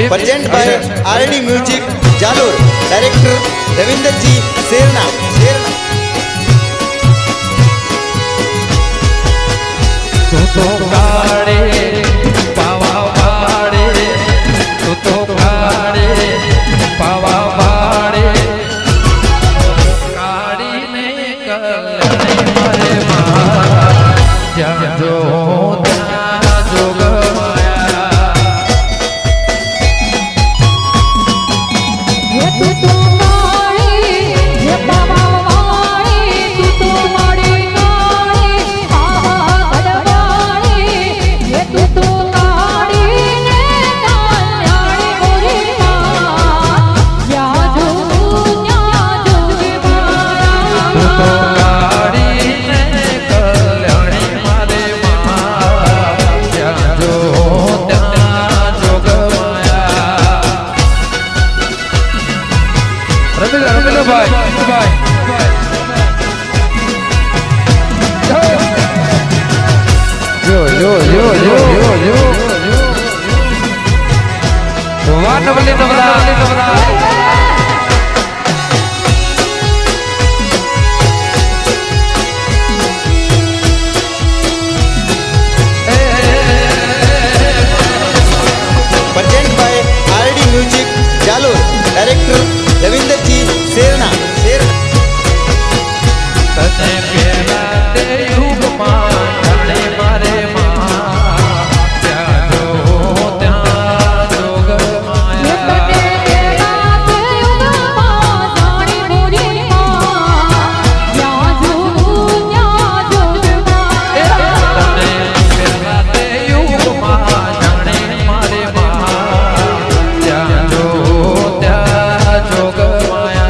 Present by RD Music Jalur, Director Ravinder Ji Serna. Tu to kaade pawa vaade, tu to kaade pawa vaade, kaadi ne kalyani mare maa, jaan jo taan jog maya. Ye tu to kaade, ye pawa vaade, tu to mare kaade, ye tu to kaade ne kalyani mare maa, jaan jo Tu to kaadi ne kalyani mare maa, jaan jo taan jog maya. Ramila bhai. Yo. Warna beli tebra. Present by RD Music Jalur, Director Ravinder Ji Serna. તને પેલા તે યુગમાં જાણે મારે માં, ત્યાં જો ત્યાં જોગ માયા. તને પેલા તે યુગમાં જાણે મારે માં, ત્યાં જો ત્યાં જોગ માયા.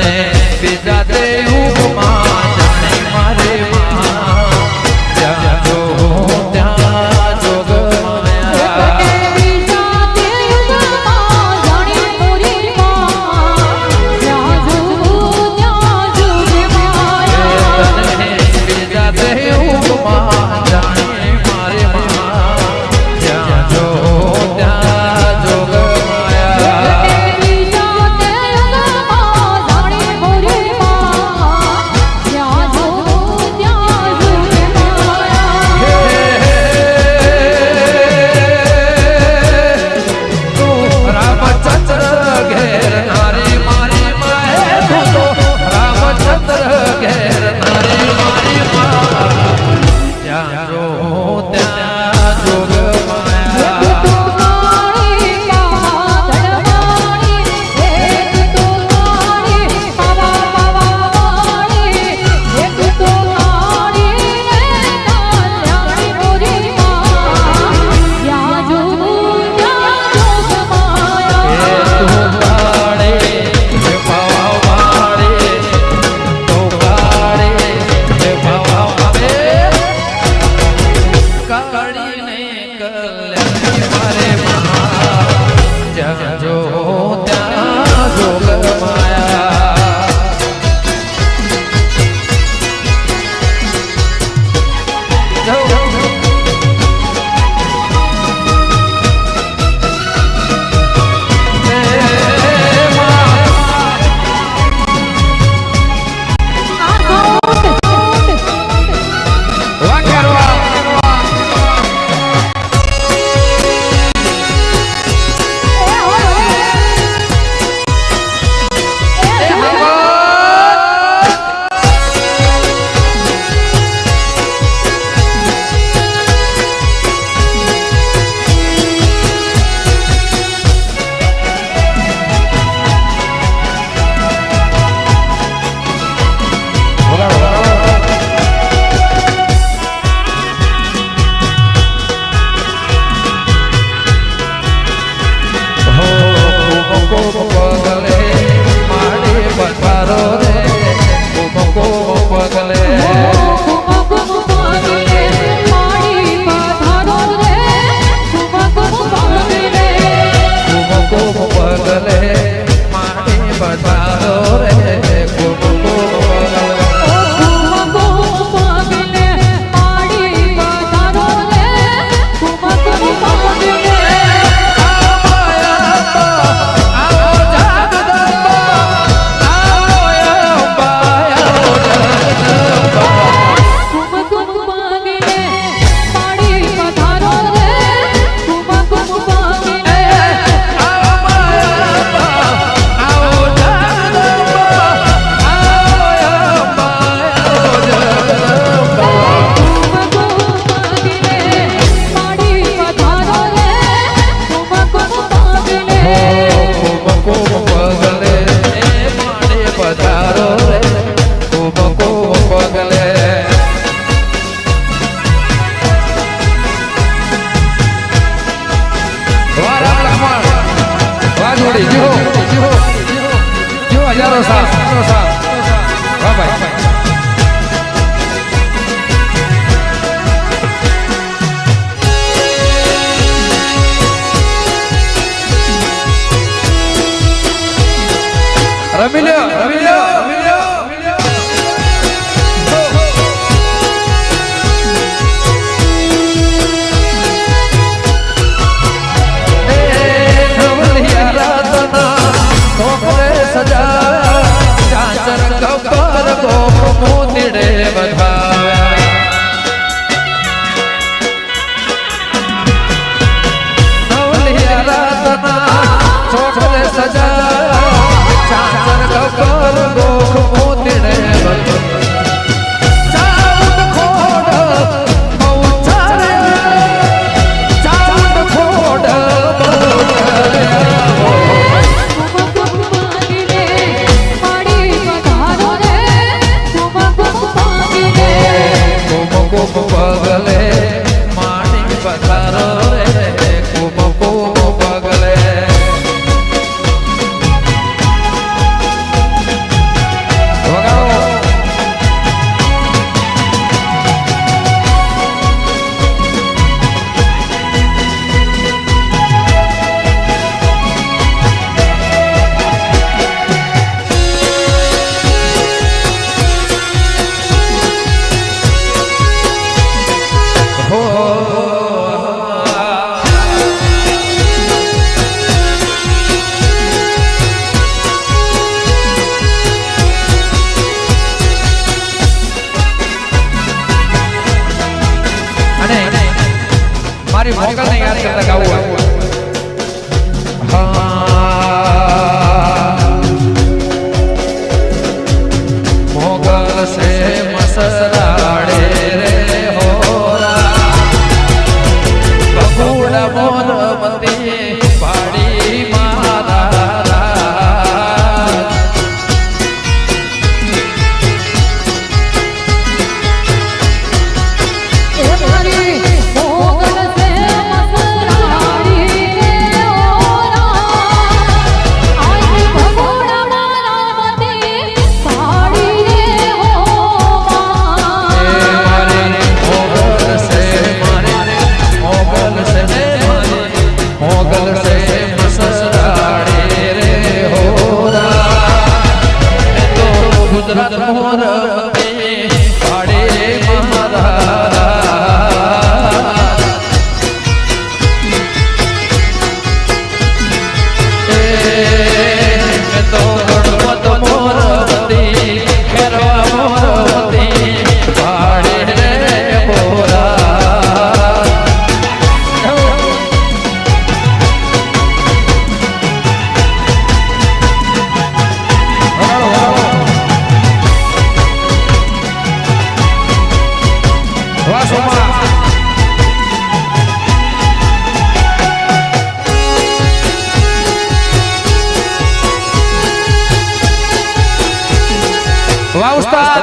તને બીજા દેવમાં જાણે મારે માં ત્યાં જો ત્યાં જોગ માયા ગુજરાત મોર પાડે મહારાજ તો ગણપત મોરવતી ખેરવા મોરવતી પાડે રે મોરા વાહ ઉસ્તાદ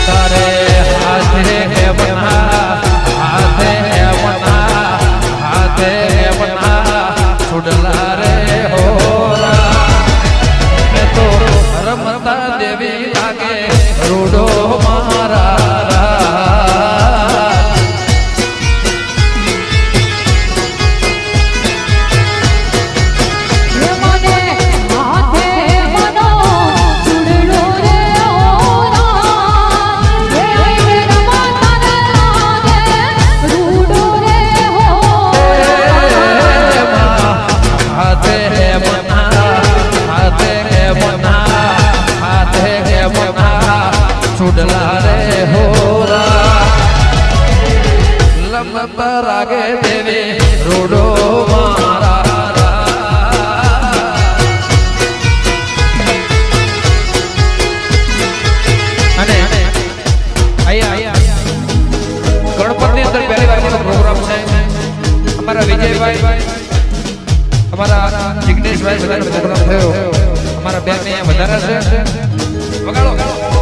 તારે હાથે હે બના હાથે હે બના હાથે હે બના છોડલા રે હોરા મે તો રમતા દેવી લાગે રૂડો મારા છોડલા રે હોરા લંબા રાગે દેવી રોડો મારા અને અહીંયા ગણપતની અંદર પહેલી વાર પ્રોગ્રામ છે અમારા વિજયભાઈ અમારા જિગ્નેશભાઈ બધાનો પ્રોગ્રામ થયો અમારા બેન ને વધારે છે વગાડો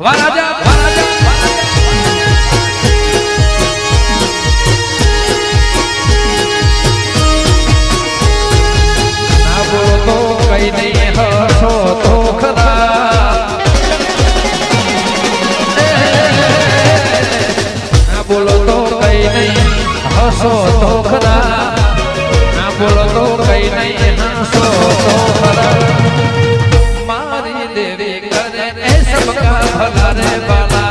વાહ રાજા ના બોલો તો કઈ નહીં હસો તો ખરા ના બોલો તો કઈ નહીં હસો તો ખરા ના બોલો તો કઈ નહીં હસો તો ખરા મારી દેવી કરે એ સબકા ભલા રે બાલા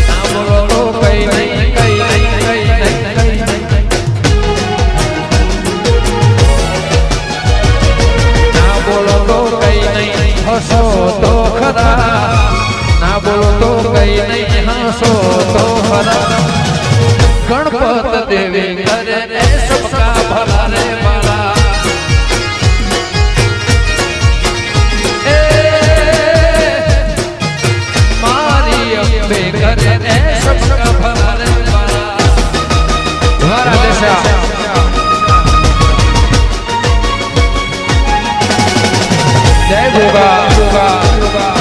ના બોલો તો કઈ નહીં કઈ નહીં કઈ નહીં કઈ નહીં ના બોલો તો કઈ નહીં હસો તો ખરા ના બોલો તો કઈ નહીં હસો તો ખરા ગણપત દેવી કરે રે સબકા ભલા રે બાલા એ મારી અંબે કરે રે સબકા ભલા રે બાલા દ્વારા દેશા જય ભોગા ભોગા ભોગા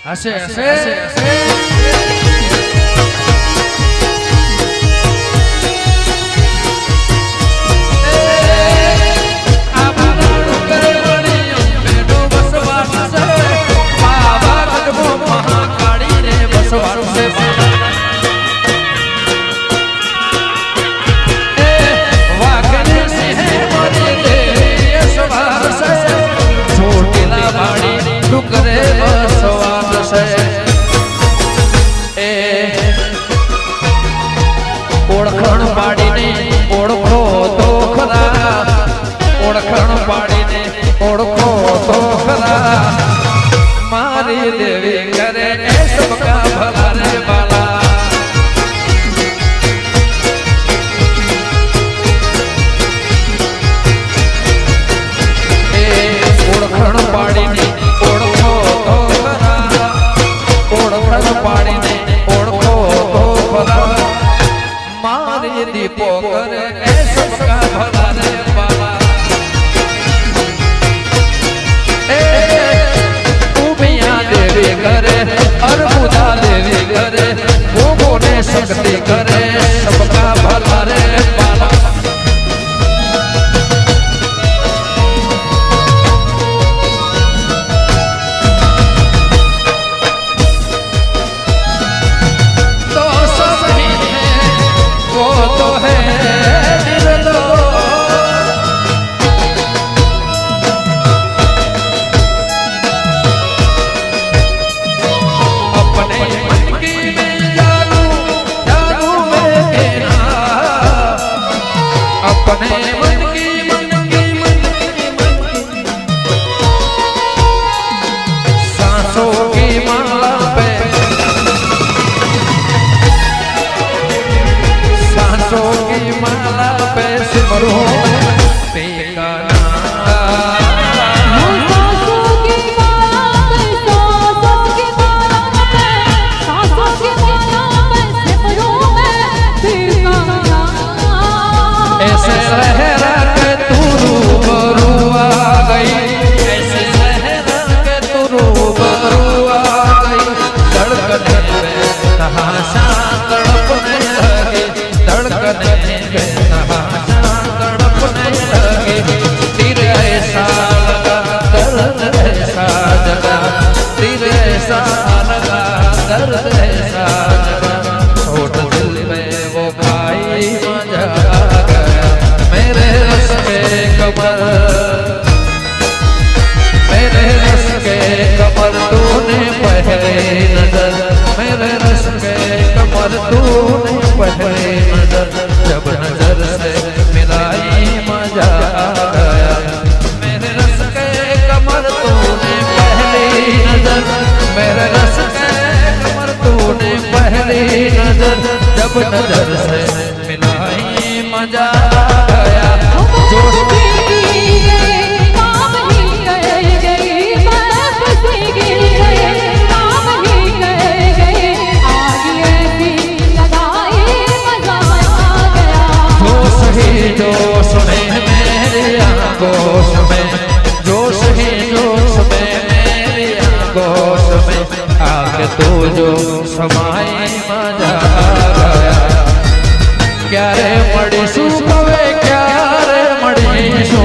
હશે હશે मारी दीपो करे ए सबका भला रे बाबा उमिया देवी करे अर्बुदा देवी करे भोगो ने शक्ति करे सबका भला रे बाबा जब नजर से मिलाई मजा गया मेरे रस के कमर तूने पहली नजर मेरे रस के कमर तूने पहली नजर जब नजर से मिलाई मजा गया जोश जोश में मेरे आगोश में जोश ही जोश में मेरे आगोश में आके तू जो समाई मजा गया क्या रे मड़ीशू कवे क्या रे मड़ीशू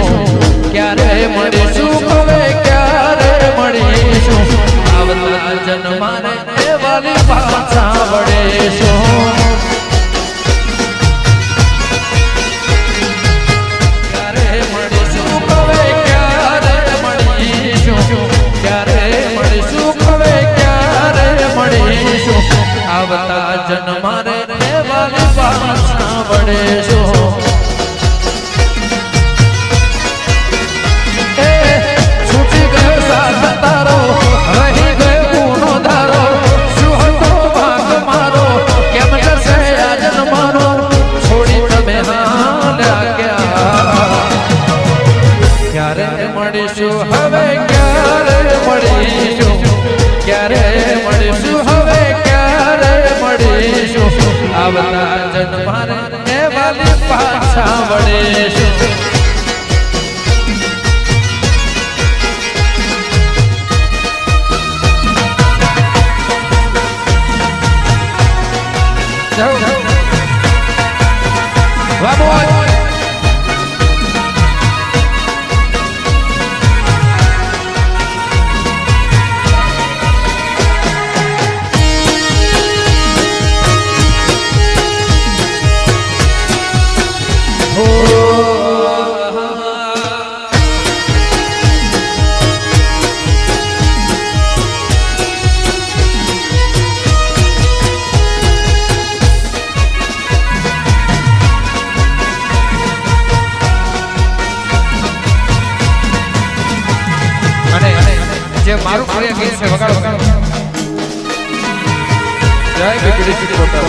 क्या रे मड़ीशू कवे क्या रे मड़ीशू आवता जन्मा रे वाली भाषा बड़ेशू आवता जन्मा रे वाली भाषा बड़े शो छूटी गयो साथ तारो रही गयो गुनो धारो सुहतो भाग मारो केम करसे आज मारो छोड़ी तमे हाल क्या क्या रे मड़ीशू हवे क्या रे मड़ीशू क्या रे मड़ीशू हवे आवता जन्मा रे वाली भाषा बड़ेशू જે મારું પ્રિય ગીત છે વગાડો જય બીજળી ચિત્રોતા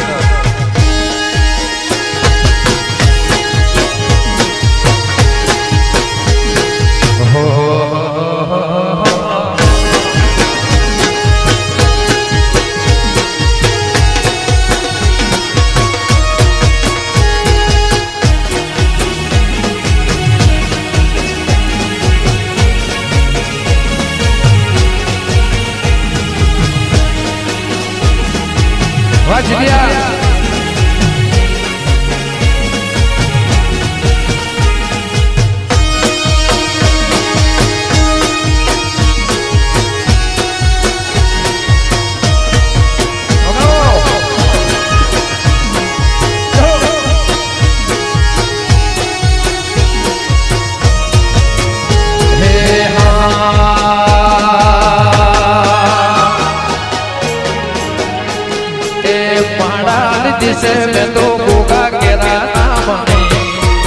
તો ગોગા કેરા ના મને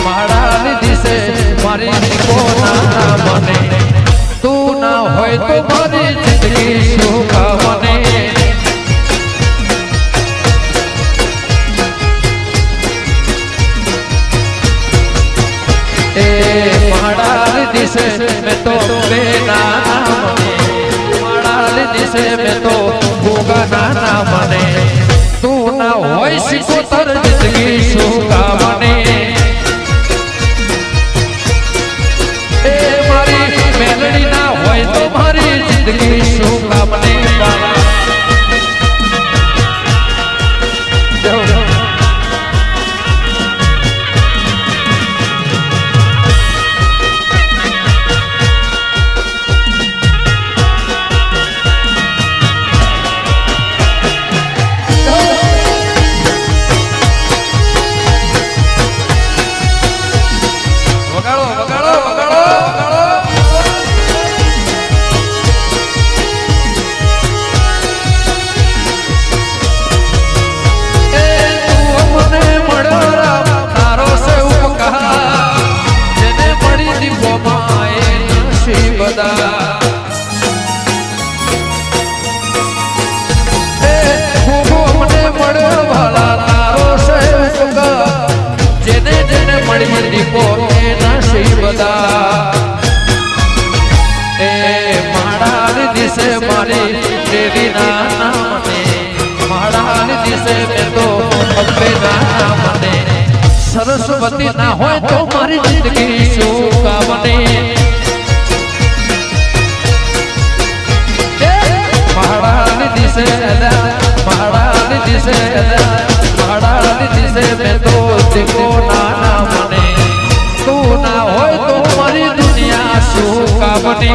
માળાની દિશે મારી દીકો ના મને તું ના હોય તો મારી જિંદગી સુખ મને એ માળાની દિશે મેં તો બેના મને માળાની દિશે મેં તો ગોગા ના મને તું ના હોય સિકોતર જિંદગી સુખ મને એ મારી મેલડી ના હોય તો મારી જિંદગી સુખ મને સરસ્વતી ના હોય તો મારી જિંદગી સુખ મને મહારાની દિશે મહારાની દિશે મહારાની દિશે મેં તો દીકો ના મને તું ના હોય તો મારી દુનિયા સુખ મને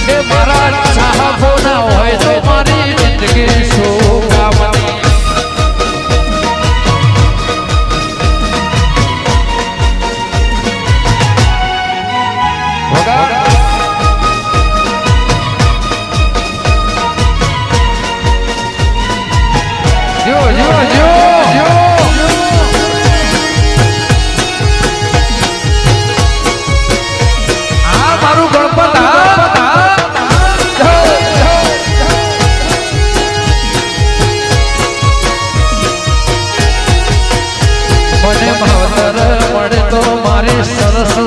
એ મારા ચાહકો ના હોય તો મારી જિંદગી સુખ મને સરસ્વતી